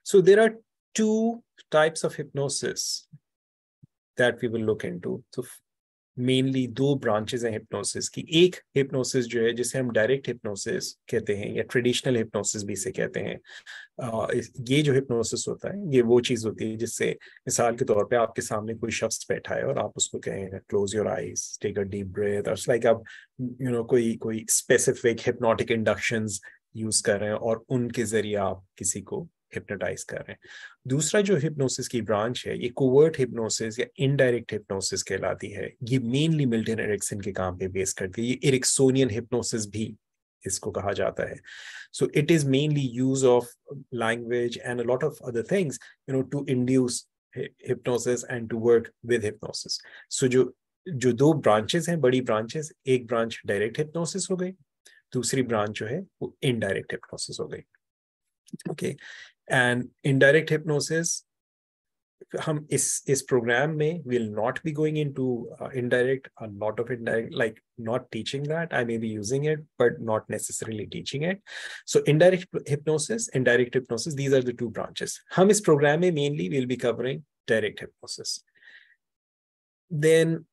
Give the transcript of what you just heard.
So there are two types of hypnosis that we will look into. So mainly दो branches हैं hypnosis की. एक hypnosis जो है जिसे हम डायरेक्ट हिप्नोसिस कहते हैं या ट्रेडिशनल हिप्नोसिस भी इसे कहते हैं. ये जो हिप्नोसिस होता है ये वो चीज होती है जिससे मिसाल के तौर पे आपके सामने कोई शख्स बैठा है और आप उसको कहें close your eyes, take a deep breath, और लाइक आप कोई स्पेसिफिक हिप्नोटिक इंडक्शंस यूज कर रहे हैं और उनके जरिए आप किसी को हिप्नोटाइज कर रहे हैं. दूसरा जो हिप्नोसिस की ब्रांच है ये कोवर्ट हिप्नोसिस या इनडायरेक्ट हिप्नोसिस कहलाती है. ये मेनली मिल्टन एरिक्सन के काम पे बेस करती है. ये एरिक्सोनियन हिप्नोसिस भी इसको कहा जाता है. So it is mainly use of language and a lot of other things, to induce hypnosis and to work with hypnosis. So जो दो ब्रांचेस हैं, बड़ी ब्रांचेस, एक ब्रांच डायरेक्ट हिप्नोसिस हो गई, दूसरी ब्रांच जो है वो इनडायरेक्ट हिप्नोसिस हो गई. ओके, एंड इनडायरेक्ट हिप्नोसिस हम इस प्रोग्राम में will not be going into indirect, a lot of indirect, like not teaching that. I may be using it but not necessarily teaching it. So indirect hypnosis, these are the two branches. हम इस programme में mainly will be covering direct hypnosis. Then